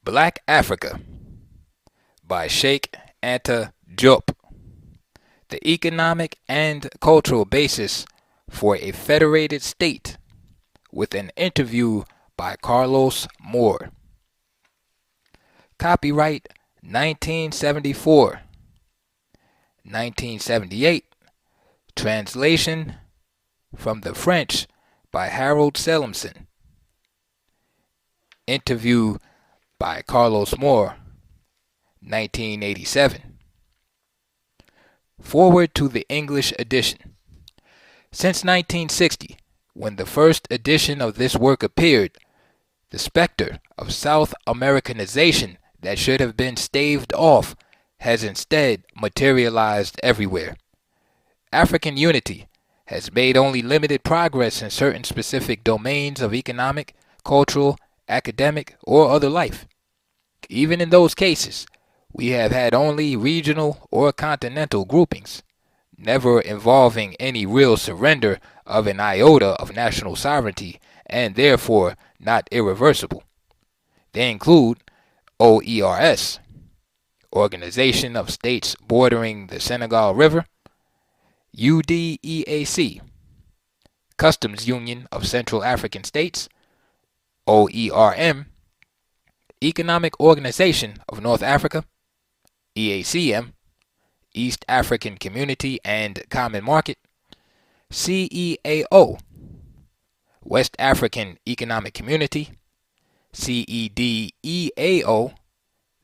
Black Africa by Cheikh Anta Diop. The economic and cultural basis for a federated state, with an interview by Carlos Moore. Copyright 1974, 1978. Translation from the French by Harold Selimson. Interview by Carlos Moore, 1987. Forward to the English edition. Since 1960, when the first edition of this work appeared, the specter of South Americanization that should have been staved off has instead materialized everywhere. African unity has made only limited progress in certain specific domains of economic, cultural, academic, or other life. Even in those cases, we have had only regional or continental groupings, never involving any real surrender of an iota of national sovereignty, and therefore not irreversible. They include OERS, Organization of States Bordering the Senegal River; UDEAC, Customs Union of Central African States; OERM, Economic Organization of North Africa; EACM, East African Community and Common Market; CEAO, West African Economic Community; CEDEAO,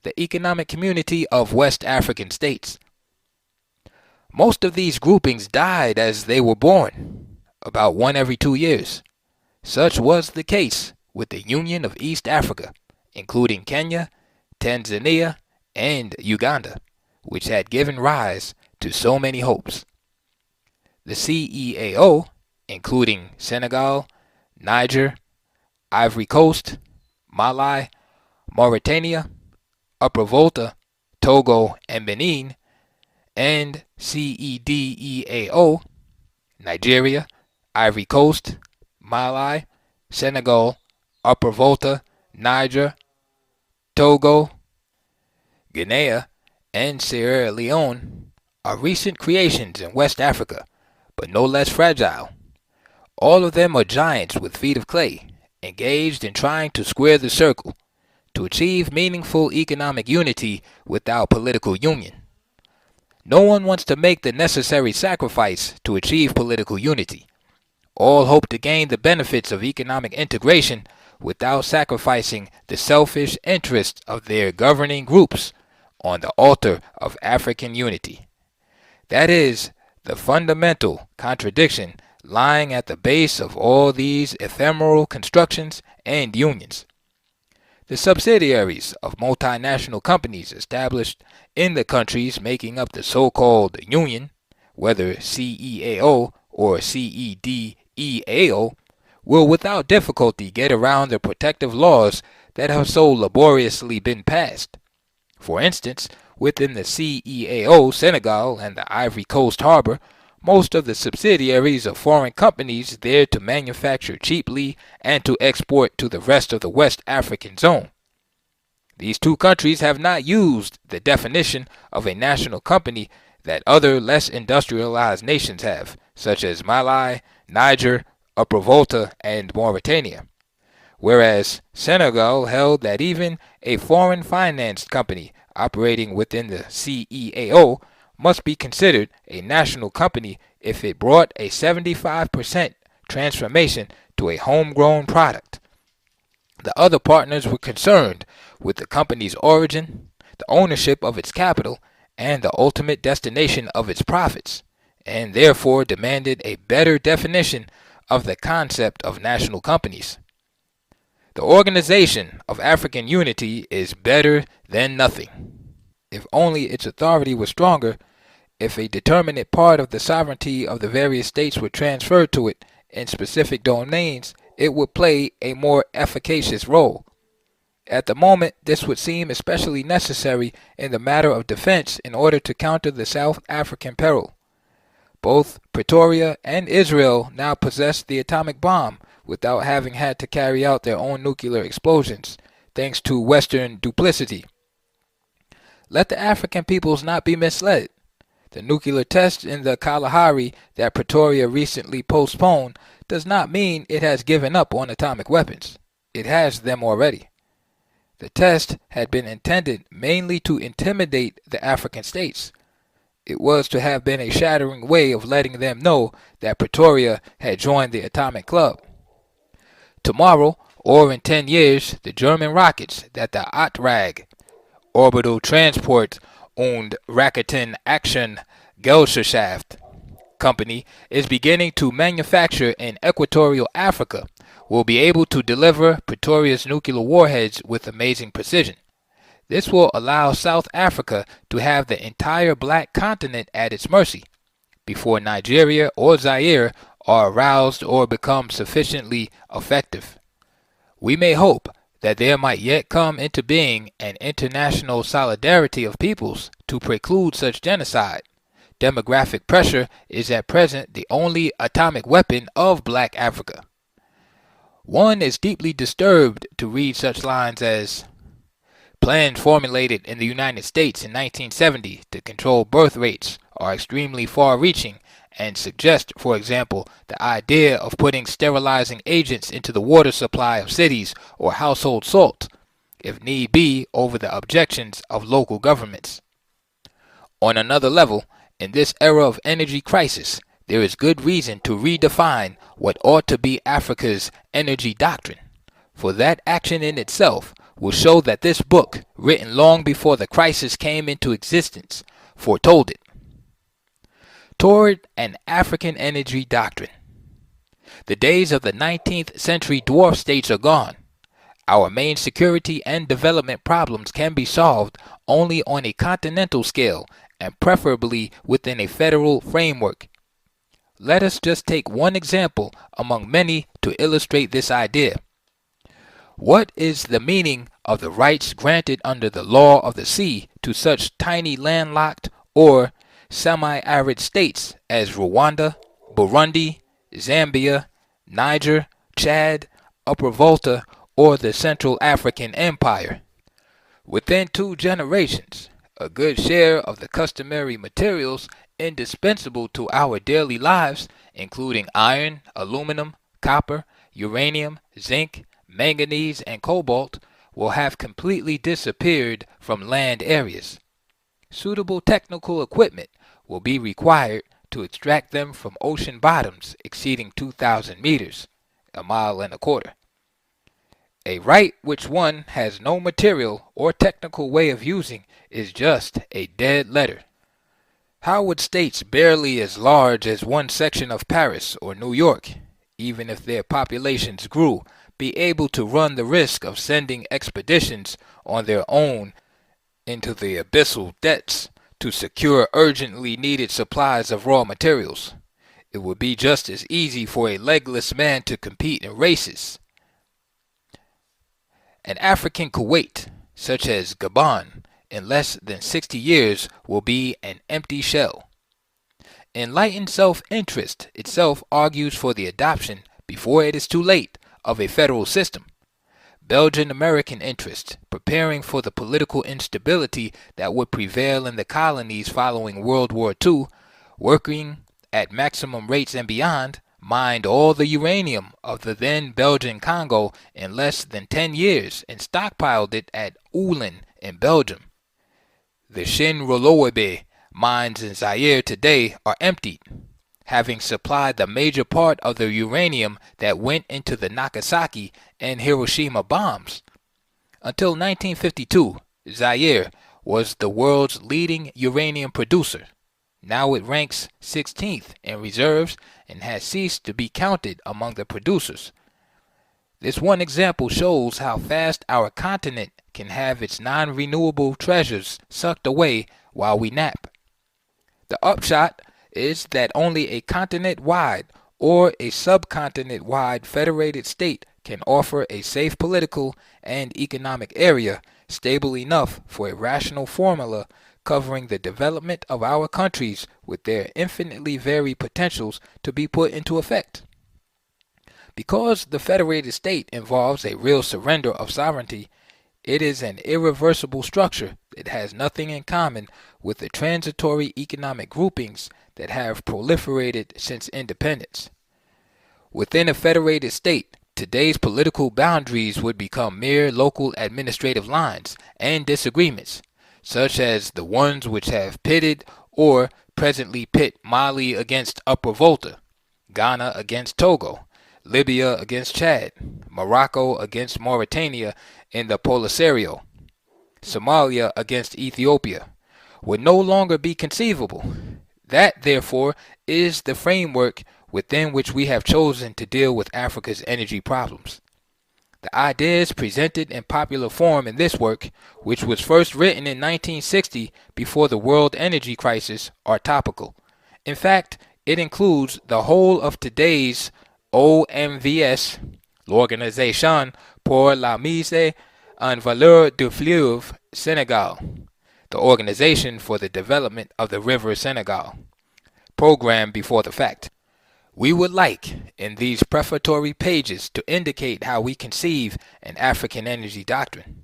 the Economic Community of West African States. Most of these groupings died as they were born, about one every 2 years. Such was the case with the Union of East Africa, including Kenya, Tanzania, and Uganda, which had given rise to so many hopes. The CEAO, including Senegal, Niger, Ivory Coast, Mali, Mauritania, Upper Volta, Togo, and Benin; and CEDEAO, Nigeria, Ivory Coast, Mali, Senegal, Upper Volta, Niger, Togo, Guinea, and Sierra Leone, are recent creations in West Africa, but no less fragile. All of them are giants with feet of clay, engaged in trying to square the circle, to achieve meaningful economic unity without political union. No one wants to make the necessary sacrifice to achieve political unity. All hope to gain the benefits of economic integration without sacrificing the selfish interests of their governing groups on the altar of African unity. That is the fundamental contradiction lying at the base of all these ephemeral constructions and unions. The subsidiaries of multinational companies established in the countries making up the so-called Union, whether CEAO or CEDEAO, will without difficulty get around the protective laws that have so laboriously been passed. For instance, within the CEAO Senegal and the Ivory Coast Harbor, most of the subsidiaries of foreign companies there to manufacture cheaply and to export to the rest of the West African zone. These two countries have not used the definition of a national company that other less industrialized nations have, such as Mali, Niger, Upper Volta, and Mauritania, whereas Senegal held that even a foreign-financed company operating within the CEAO must be considered a national company if it brought a 75% transformation to a homegrown product. The other partners were concerned with the company's origin, the ownership of its capital, and the ultimate destination of its profits, and therefore demanded a better definition of the concept of national companies. The Organization of African Unity is better than nothing. If only its authority was stronger, if a determinate part of the sovereignty of the various states were transferred to it in specific domains, it would play a more efficacious role. At the moment, this would seem especially necessary in the matter of defense in order to counter the South African peril. Both Pretoria and Israel now possess the atomic bomb without having had to carry out their own nuclear explosions, thanks to Western duplicity. Let the African peoples not be misled. The nuclear test in the Kalahari that Pretoria recently postponed does not mean it has given up on atomic weapons. It has them already. The test had been intended mainly to intimidate the African states. It was to have been a shattering way of letting them know that Pretoria had joined the atomic club. Tomorrow, or in 10 years, the German rockets that the OTRAG, Orbital Transport und Raketen Gesellschaft company, is beginning to manufacture in equatorial Africa, will be able to deliver Pretoria's nuclear warheads with amazing precision. This will allow South Africa to have the entire black continent at its mercy, before Nigeria or Zaire are aroused or become sufficiently effective. We may hope that there might yet come into being an international solidarity of peoples to preclude such genocide. Demographic pressure is at present the only atomic weapon of black Africa. One is deeply disturbed to read such lines as, "Plans formulated in the United States in 1970 to control birth rates are extremely far-reaching and suggest, for example, the idea of putting sterilizing agents into the water supply of cities or household salt, if need be, over the objections of local governments." On another level, in this era of energy crisis, there is good reason to redefine what ought to be Africa's energy doctrine, for that action in itself will show that this book, written long before the crisis came into existence, foretold it. Toward an African energy doctrine. The days of the 19th century dwarf states are gone. Our main security and development problems can be solved only on a continental scale and preferably within a federal framework. Let us just take one example among many to illustrate this idea. What is the meaning of the rights granted under the law of the sea to such tiny landlocked or semi-arid states as Rwanda, Burundi, Zambia, Niger, Chad, Upper Volta, or the Central African Empire? Within 2 generations, a good share of the customary materials indispensable to our daily lives, including iron, aluminum, copper, uranium, zinc, manganese, and cobalt, will have completely disappeared from land areas. Suitable technical equipment will be required to extract them from ocean bottoms exceeding 2,000 meters, a mile and a quarter. A right which one has no material or technical way of using is just a dead letter. How would states barely as large as one section of Paris or New York, even if their populations grew, be able to run the risk of sending expeditions on their own into the abyssal depths to secure urgently needed supplies of raw materials? It would be just as easy for a legless man to compete in races. An African Kuwait, such as Gabon, in less than 60 years will be an empty shell. Enlightened self-interest itself argues for the adoption, before it is too late, of a federal system. Belgian-American interests, preparing for the political instability that would prevail in the colonies following World War II, working at maximum rates and beyond, mined all the uranium of the then Belgian Congo in less than 10 years and stockpiled it at Ulen in Belgium. The Shin-Rolowebe mines in Zaire today are emptied, having supplied the major part of the uranium that went into the Nagasaki and Hiroshima bombs. Until 1952, Zaire was the world's leading uranium producer. Now it ranks 16th in reserves and has ceased to be counted among the producers. This one example shows how fast our continent can have its non-renewable treasures sucked away while we nap. The upshot is that only a continent-wide or a subcontinent-wide federated state can offer a safe political and economic area stable enough for a rational formula covering the development of our countries with their infinitely varied potentials to be put into effect. Because the federated state involves a real surrender of sovereignty, It is an irreversible structure that has nothing in common with the transitory economic groupings that have proliferated since independence. Within a federated state, today's political boundaries would become mere local administrative lines and disagreements, such as the ones which have pitted or presently pit Mali against Upper Volta, Ghana against Togo, Libya against Chad, Morocco against Mauritania in the Polisario, Somalia against Ethiopia, would no longer be conceivable. That, therefore, is the framework within which we have chosen to deal with Africa's energy problems. The ideas presented in popular form in this work, which was first written in 1960 before the world energy crisis, are topical. In fact, it includes the whole of today's OMVS, l'Organisation pour la mise en valeur du fleuve Senegal, the Organization for the Development of the River Senegal, program before the fact. We would like, in these prefatory pages, to indicate how we conceive an African energy doctrine.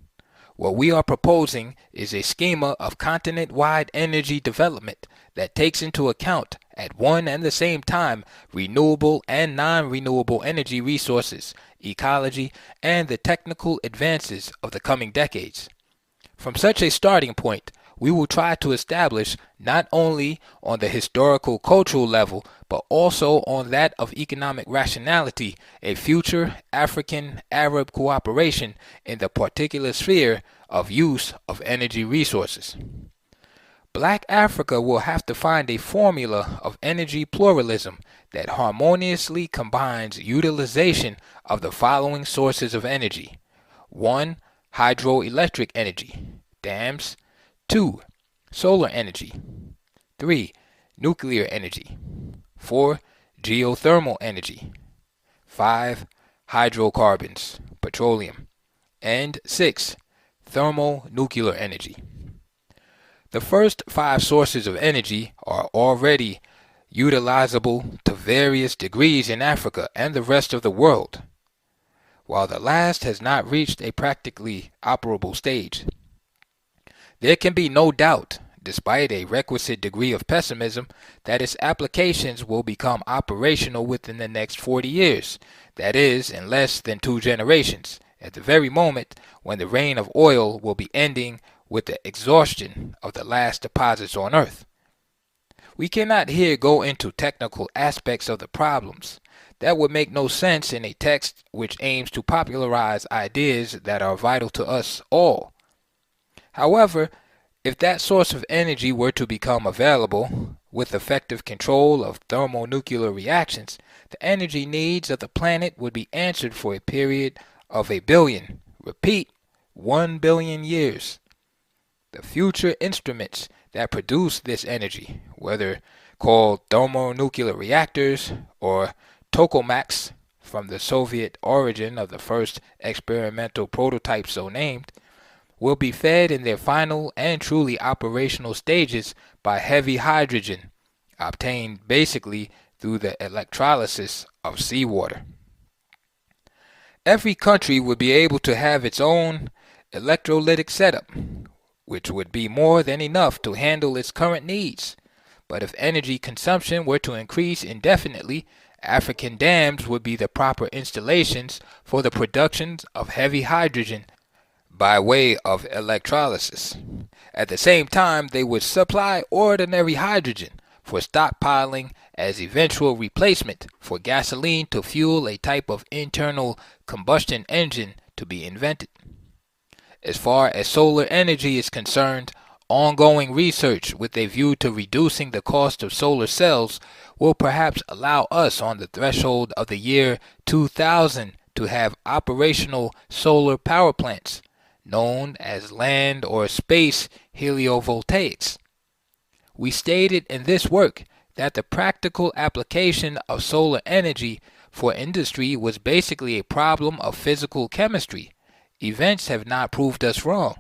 What we are proposing is a schema of continent-wide energy development that takes into account at one and the same time renewable and non-renewable energy resources, ecology, and the technical advances of the coming decades. From such a starting point, we will try to establish, not only on the historical cultural level, but also on that of economic rationality, a future African-Arab cooperation in the particular sphere of use of energy resources. Black Africa will have to find a formula of energy pluralism that harmoniously combines utilization of the following sources of energy. 1. Hydroelectric energy, dams. 2. Solar energy. 3. Nuclear energy. 4. Geothermal energy. 5. Hydrocarbons, petroleum. And 6. Thermonuclear energy. The first 5 sources of energy are already utilizable to various degrees in Africa and the rest of the world, while the last has not reached a practically operable stage. There can be no doubt, despite a requisite degree of pessimism, that its applications will become operational within the next 40 years, that is, in less than 2 generations, at the very moment when the reign of oil will be ending with the exhaustion of the last deposits on Earth. We cannot here go into technical aspects of the problems. That would make no sense in a text which aims to popularize ideas that are vital to us all. However, if that source of energy were to become available, with effective control of thermonuclear reactions, the energy needs of the planet would be answered for a period of 1 billion, repeat, 1 billion years. The future instruments that produce this energy, whether called thermonuclear reactors or tokamaks, from the Soviet origin of the first experimental prototype so named, will be fed in their final and truly operational stages by heavy hydrogen, obtained basically through the electrolysis of seawater. Every country would be able to have its own electrolytic setup, which would be more than enough to handle its current needs. But if energy consumption were to increase indefinitely, African dams would be the proper installations for the production of heavy hydrogen by way of electrolysis. At the same time, they would supply ordinary hydrogen for stockpiling as eventual replacement for gasoline to fuel a type of internal combustion engine to be invented. As far as solar energy is concerned, ongoing research with a view to reducing the cost of solar cells will perhaps allow us on the threshold of the year 2000 to have operational solar power plants, known as land or space heliovoltaics. We stated in this work that the practical application of solar energy for industry was basically a problem of physical chemistry. Events have not proved us wrong.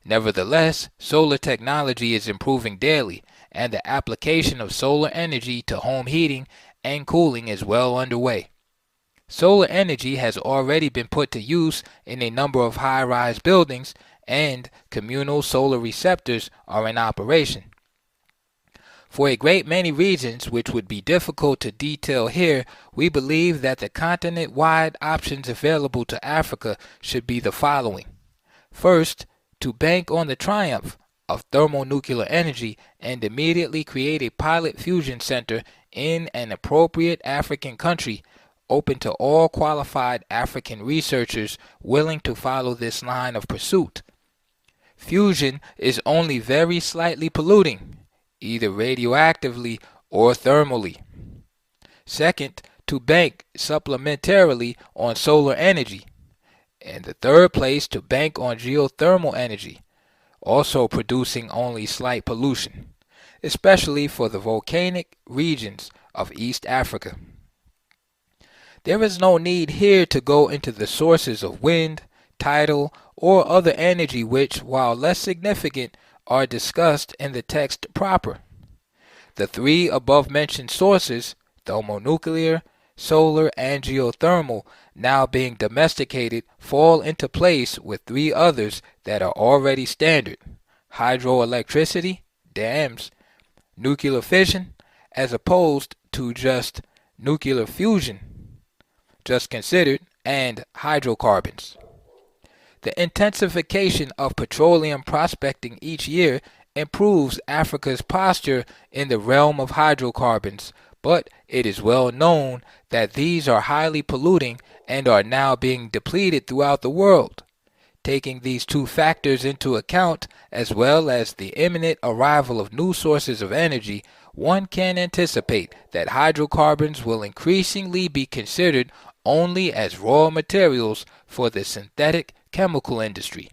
Nevertheless, solar technology is improving daily, and the application of solar energy to home heating and cooling is well underway. Solar energy has already been put to use in a number of high-rise buildings, and communal solar receptors are in operation. For a great many reasons which would be difficult to detail here, we believe that the continent-wide options available to Africa should be the following. First, to bank on the triumph of thermonuclear energy and immediately create a pilot fusion center in an appropriate African country open to all qualified African researchers willing to follow this line of pursuit. Fusion is only very slightly polluting, either radioactively or thermally. Second, to bank supplementarily on solar energy. And the third place, to bank on geothermal energy, also producing only slight pollution, especially for the volcanic regions of East Africa. There is no need here to go into the sources of wind, tidal, or other energy which, while less significant, are discussed in the text proper. The three above-mentioned sources, thermonuclear, solar, and geothermal, now being domesticated, fall into place with three others that are already standard: hydroelectricity, dams, nuclear fission, as opposed to just nuclear fusion, just considered, and hydrocarbons. The intensification of petroleum prospecting each year improves Africa's posture in the realm of hydrocarbons, but it is well known that these are highly polluting and are now being depleted throughout the world. Taking these two factors into account, as well as the imminent arrival of new sources of energy, one can anticipate that hydrocarbons will increasingly be considered only as raw materials for the synthetic chemical industry.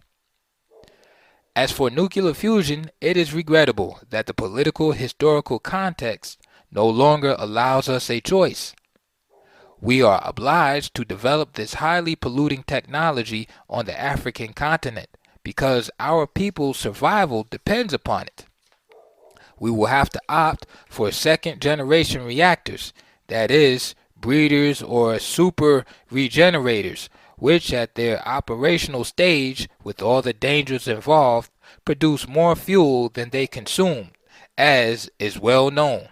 As for nuclear fusion, it is regrettable that the political historical context no longer allows us a choice. We are obliged to develop this highly polluting technology on the African continent because our people's survival depends upon it. We will have to opt for second generation reactors, that is, breeders or super regenerators, which at their operational stage, with all the dangers involved, produce more fuel than they consume, as is well known.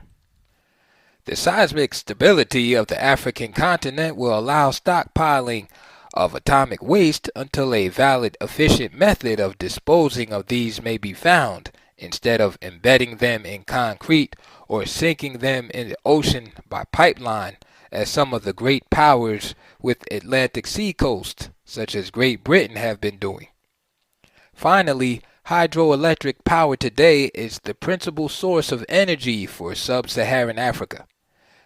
The seismic stability of the African continent will allow stockpiling of atomic waste until a valid, efficient method of disposing of these may be found, instead of embedding them in concrete or sinking them in the ocean by pipeline, as some of the great powers with Atlantic seacoast, such as Great Britain, have been doing. Finally, hydroelectric power today is the principal source of energy for sub-Saharan Africa.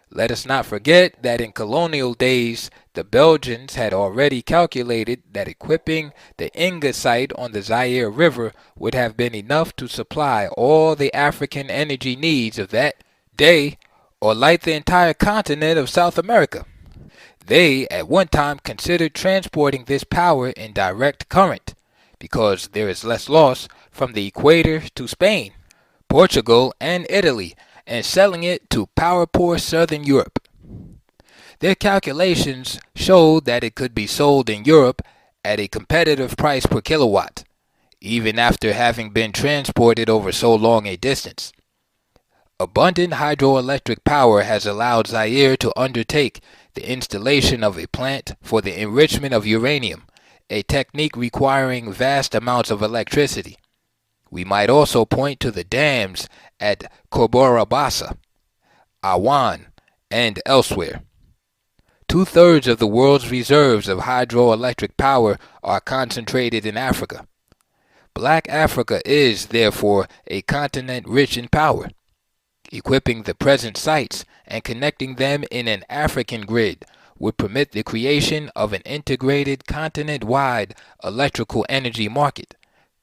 Let us not forget that in colonial days, the Belgians had already calculated that equipping the Inga site on the Zaire River would have been enough to supply all the African energy needs of that day, or light the entire continent of South America. They at one time considered transporting this power in direct current, because there is less loss from the equator to Spain, Portugal, and Italy, and selling it to power-poor Southern Europe. Their calculations showed that it could be sold in Europe at a competitive price per kilowatt, even after having been transported over so long a distance. Abundant hydroelectric power has allowed Zaire to undertake the installation of a plant for the enrichment of uranium, a technique requiring vast amounts of electricity. We might also point to the dams at Coborabassa, Awan, and elsewhere. Two-thirds of the world's reserves of hydroelectric power are concentrated in Africa. Black Africa is, therefore, a continent rich in power. Equipping the present sites and connecting them in an African grid would permit the creation of an integrated continent-wide electrical energy market,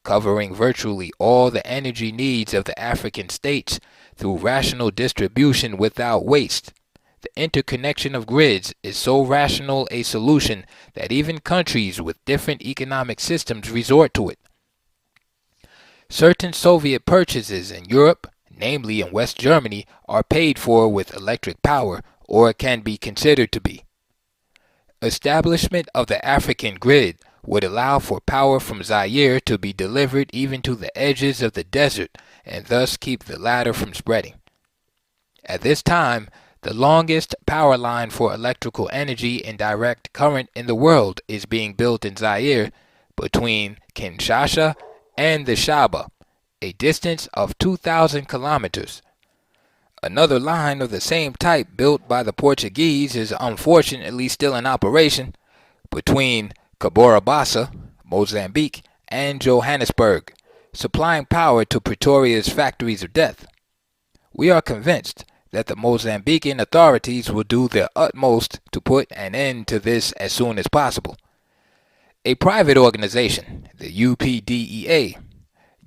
covering virtually all the energy needs of the African states through rational distribution without waste. The interconnection of grids is so rational a solution that even countries with different economic systems resort to it. Certain Soviet purchases in Europe, namely in West Germany, are paid for with electric power, or can be considered to be. Establishment of the African grid would allow for power from Zaire to be delivered even to the edges of the desert and thus keep the latter from spreading. At this time, the longest power line for electrical energy and direct current in the world is being built in Zaire between Kinshasa and the Shaba, a distance of 2,000 kilometers. Another line of the same type built by the Portuguese is unfortunately still in operation between Caborabassa, Mozambique, and Johannesburg, supplying power to Pretoria's factories of death. We are convinced that the Mozambican authorities will do their utmost to put an end to this as soon as possible. A private organization, the UPDEA,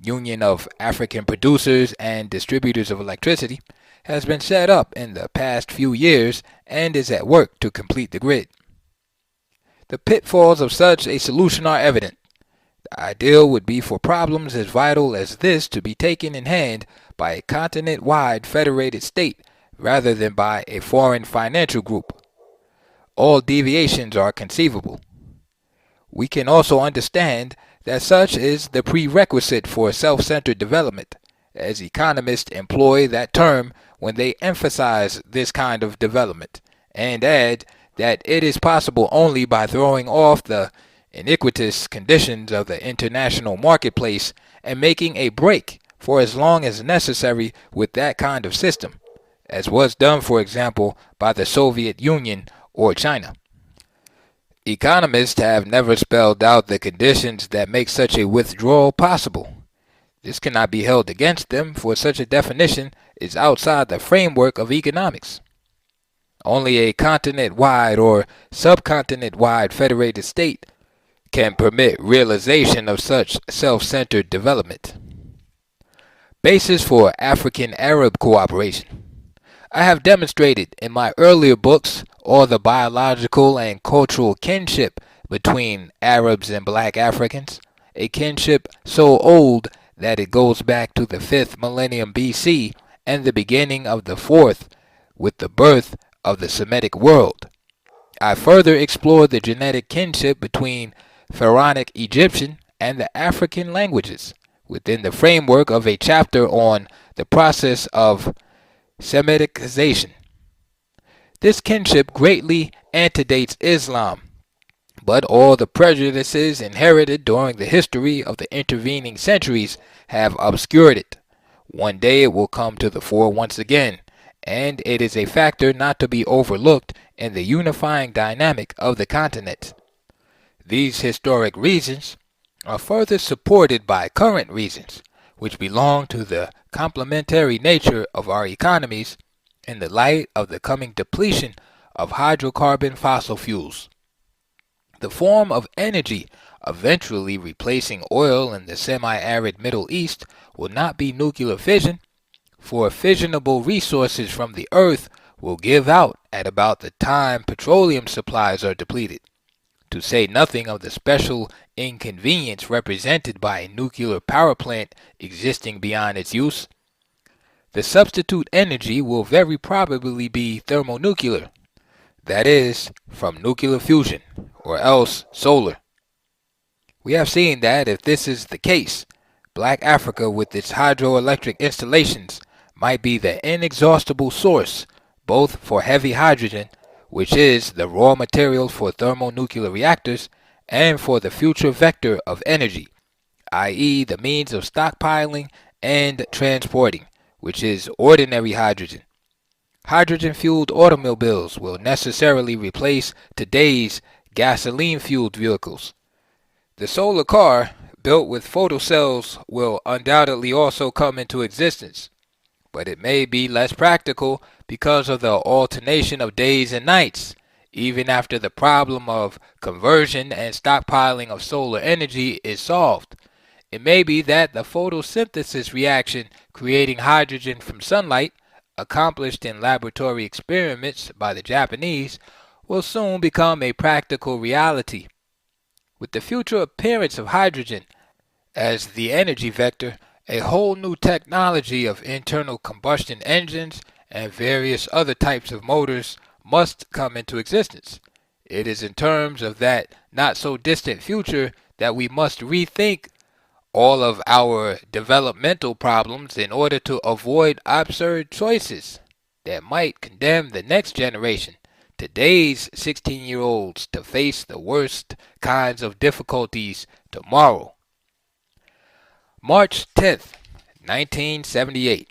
Union of African Producers and Distributors of Electricity, has been set up in the past few years and is at work to complete the grid. The pitfalls of such a solution are evident. The ideal would be for problems as vital as this to be taken in hand by a continent-wide federated state rather than by a foreign financial group. All deviations are conceivable. We can also understand that such is the prerequisite for self-centered development, as economists employ that term when they emphasize this kind of development, and add that it is possible only by throwing off the iniquitous conditions of the international marketplace and making a break for as long as necessary with that kind of system, as was done, for example, by the Soviet Union or China. Economists have never spelled out the conditions that make such a withdrawal possible. This cannot be held against them, for such a definition is outside the framework of economics. Only a continent-wide or subcontinent-wide federated state can permit realization of such self-centered development. Basis for African-Arab cooperation. I have demonstrated in my earlier books all the biological and cultural kinship between Arabs and black Africans, a kinship so old that it goes back to the 5th millennium BC and the beginning of the 4th with the birth of the Semitic world. I further explored the genetic kinship between Pharaonic Egyptian and the African languages within the framework of a chapter on the process of Semiticization. This kinship greatly antedates Islam, but all the prejudices inherited during the history of the intervening centuries have obscured it. One day it will come to the fore once again, and it is a factor not to be overlooked in the unifying dynamic of the continent. These historic reasons are further supported by current reasons, which belong to the complementary nature of our economies in the light of the coming depletion of hydrocarbon fossil fuels. The form of energy eventually replacing oil in the semi-arid Middle East will not be nuclear fission, for fissionable resources from the earth will give out at about the time petroleum supplies are depleted, to say nothing of the special inconvenience represented by a nuclear power plant existing beyond its use. The substitute energy will very probably be thermonuclear, that is, from nuclear fusion, or else solar. We have seen that if this is the case, Black Africa with its hydroelectric installations might be the inexhaustible source both for heavy hydrogen, which is the raw material for thermonuclear reactors, and for the future vector of energy, i.e. the means of stockpiling and transporting, which is ordinary hydrogen. Hydrogen-fueled automobiles will necessarily replace today's gasoline-fueled vehicles. The solar car, built with photocells, will undoubtedly also come into existence, but it may be less practical because of the alternation of days and nights, even after the problem of conversion and stockpiling of solar energy is solved. It may be that the photosynthesis reaction creating hydrogen from sunlight, accomplished in laboratory experiments by the Japanese, will soon become a practical reality. With the future appearance of hydrogen as the energy vector, a whole new technology of internal combustion engines and various other types of motors must come into existence. It is in terms of that not so distant future that we must rethink all of our developmental problems in order to avoid absurd choices that might condemn the next generation, today's 16-year-olds, to face the worst kinds of difficulties tomorrow. March 10th, 1978.